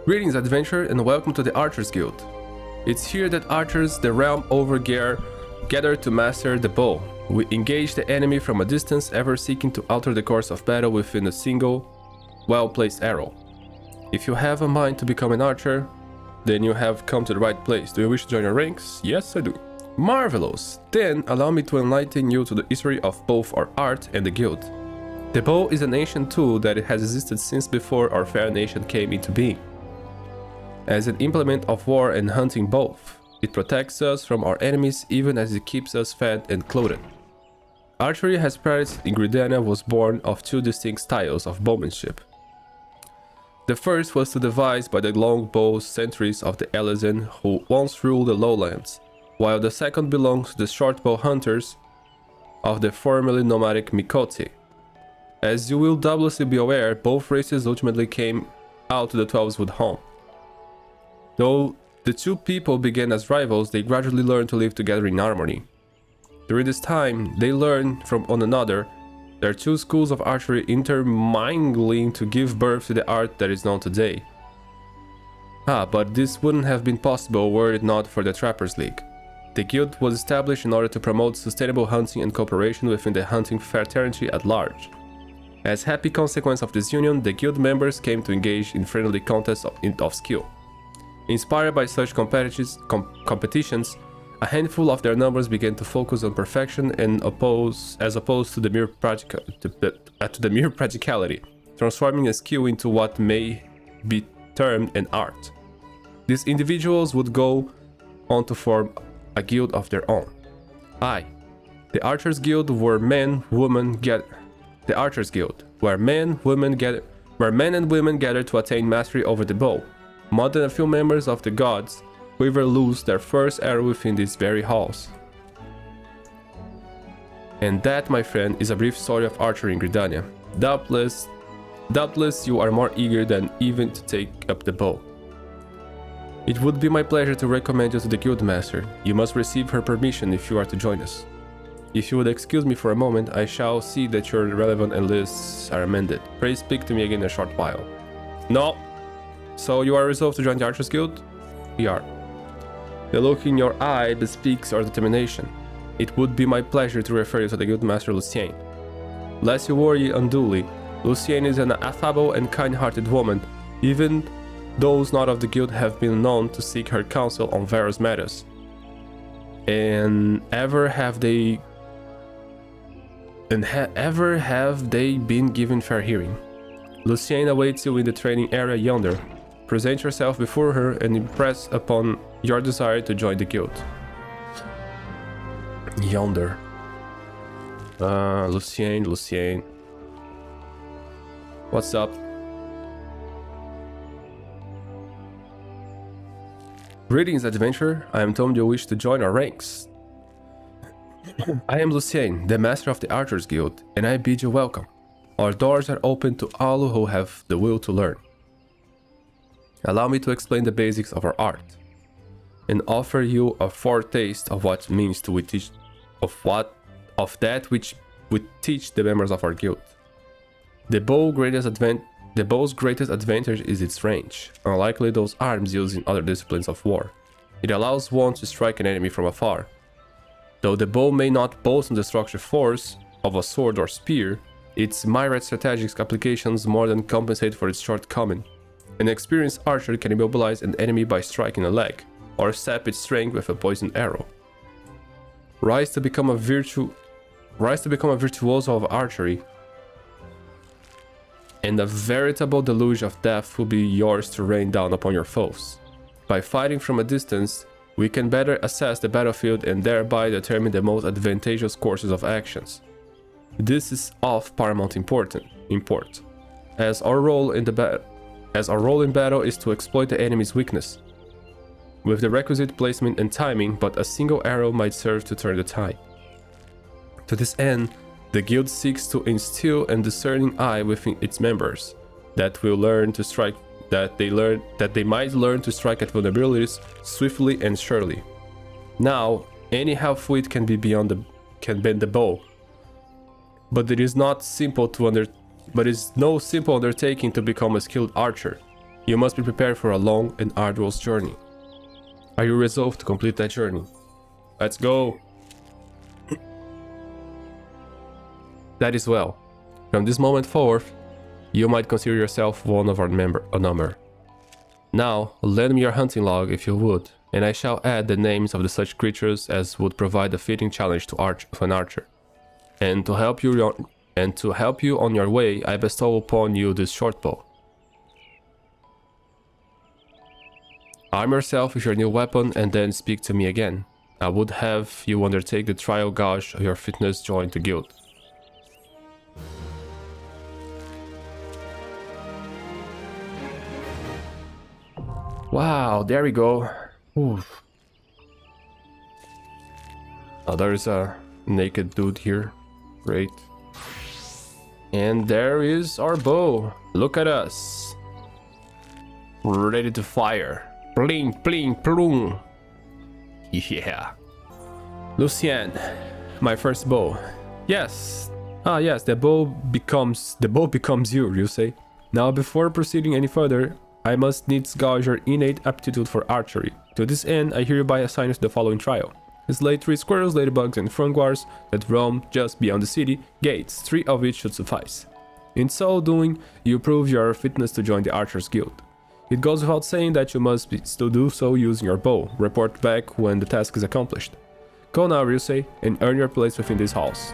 Greetings, adventurer, and welcome to the Archers Guild. It's here that archers the realm over gather to master the bow. We engage the enemy from a distance, ever seeking to alter the course of battle within a single, well-placed arrow. If you have a mind to become an archer, then you have come to the right place. Do you wish to join our ranks? Yes, I do. Marvelous! Then allow me to enlighten you to the history of both our art and the guild. The bow is an ancient tool that has existed since before our fair nation came into being. As an implement of war and hunting both, it protects us from our enemies even as it keeps us fed and clothed. Archery has practiced in Gridania was born of two distinct styles of bowmanship. The first was devised by the longbow sentries of the Elysian who once ruled the lowlands, while the second belongs to the shortbow hunters of the formerly nomadic Mikoti. As you will doubtlessly be aware, both races ultimately came out to the 12's home. Though the two people began as rivals, they gradually learned to live together in harmony. During this time, they learned from one another. Their two schools of archery intermingling to give birth to the art that is known today. But this wouldn't have been possible were it not for the Trappers League. The guild was established in order to promote sustainable hunting and cooperation within the hunting fraternity at large. As a happy consequence of this union, the guild members came to engage in friendly contests of skill. Inspired by such competitions, a handful of their numbers began to focus on perfection and as opposed to the mere practicality, transforming a skill into what may be termed an art. These individuals would go on to form a guild of their own. The Archers Guild where men and women gather to attain mastery over the bow. More than a few members of the gods who ever lose their first arrow within these very halls. And that, my friend, is a brief story of archery in Gridania. Doubtless you are more eager than even to take up the bow. It would be my pleasure to recommend you to the guildmaster. You must receive her permission if you are to join us. If you would excuse me for a moment, I shall see that your relevant lists are amended. Pray speak to me again in a short while. No. So you are resolved to join the Archers Guild? We are. The look in your eye bespeaks our determination. It would be my pleasure to refer you to the Guildmaster Lucienne. Lest you worry unduly, Lucienne is an affable and kind-hearted woman. Even those not of the guild have been known to seek her counsel on various matters. And ever have they been given fair hearing. Lucienne awaits you in the training area yonder. Present yourself before her and impress upon your desire to join the guild. Yonder. Lucienne. What's up? Greetings, adventurer. I am told you wish to join our ranks. I am Lucienne, the master of the Archers Guild, and I bid you welcome. Our doors are open to all who have the will to learn. Allow me to explain the basics of our art, and offer you a foretaste of what it means to teach that which we teach the members of our guild. The bow's greatest advantage is its range, unlike those arms used in other disciplines of war. It allows one to strike an enemy from afar. Though the bow may not boast the destructive force of a sword or spear, its myriad strategic applications more than compensate for its shortcoming. An experienced archer can immobilize an enemy by striking a leg, or sap its strength with a poisoned arrow. Rise to become a virtuoso of archery, and a veritable deluge of death will be yours to rain down upon your foes. By fighting from a distance, we can better assess the battlefield and thereby determine the most advantageous courses of actions. This is of paramount import, as our role in battle is to exploit the enemy's weakness. With the requisite placement and timing, but a single arrow might serve to turn the tide. To this end, the guild seeks to instill a discerning eye within its members, that they might learn to strike at vulnerabilities swiftly and surely. Now, any half-wit can bend the bow, but it is no simple undertaking to become a skilled archer. You must be prepared for a long and arduous journey. Are you resolved to complete that journey? Let's go! That is well. From this moment forward, you might consider yourself one of our number. Now, lend me your hunting log if you would, and I shall add the names of the such creatures as would provide a fitting challenge to an archer. And to help you on your way, I bestow upon you this short bow. Arm yourself with your new weapon and then speak to me again. I would have you undertake the trial gauge of your fitness to join the guild. Wow, there we go. Oof. Oh, there's a naked dude here. Great. And there is our bow. Look at us. Ready to fire. Bling, bling, plung. Yeah. Lucien, my first bow. Yes. Ah, yes, the bow becomes you, you say. Now, before proceeding any further, I must needs gauge your innate aptitude for archery. To this end, I hereby assign you to the following trial. Slay 3 squirrels, ladybugs, and frogwars that roam just beyond the city gates, 3 of which should suffice. In so doing, you prove your fitness to join the Archers Guild. It goes without saying that you must still do so using your bow. Report back when the task is accomplished. Go now, Ryusei, and earn your place within these halls.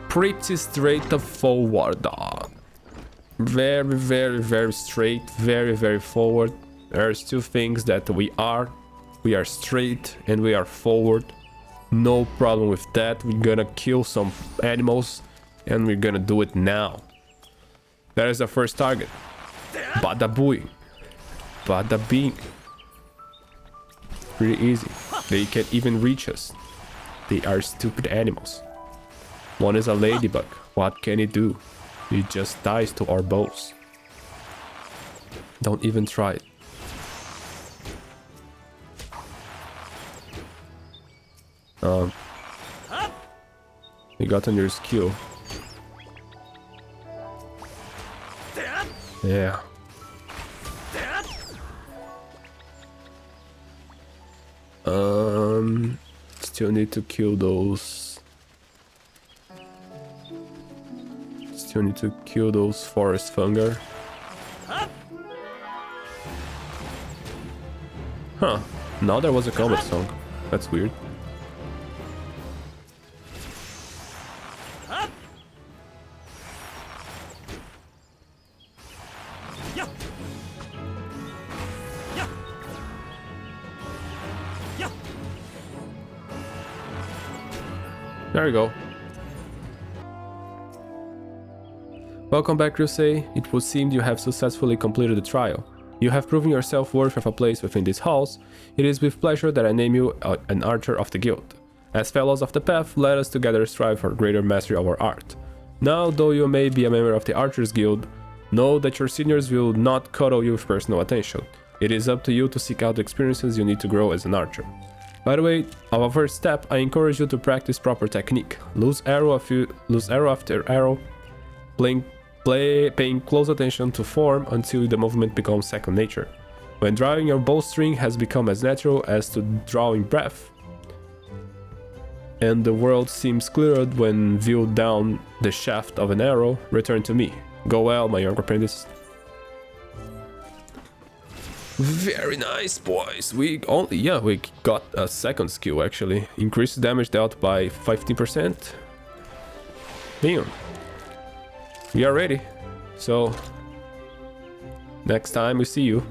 Pretty straightforward. Very, very, very straight, very, very forward. There's 2 things that we are straight and we are forward. No problem with that. We're gonna kill some animals and we're gonna do it now. That is the first target. Bada booing. Bada bing. Pretty easy. They can't even reach us. They are stupid animals. One is a ladybug. What can it do? It just dies to our bows. Don't even try it. You got on your skill. Yeah. Still need to kill those. Still need to kill those forest fungi. Huh. Now there was a combat song. That's weird. There we go. Welcome back, Ryusei. It would seem you have successfully completed the trial. You have proven yourself worthy of a place within these halls. It is with pleasure that I name you an archer of the guild. As fellows of the path, let us together strive for greater mastery of our art. Now, though you may be a member of the Archers Guild, know that your seniors will not coddle you with personal attention. It is up to you to seek out the experiences you need to grow as an archer. By the way, of our first step, I encourage you to practice proper technique. Lose arrow after arrow, paying close attention to form until the movement becomes second nature. When drawing your bowstring has become as natural as to drawing breath, and the world seems clearer when viewed down the shaft of an arrow, return to me. Go well, my young apprentice. Very nice, boys. We got a second skill actually. Increased damage dealt by 15%. Damn. We are ready. So next time we see you.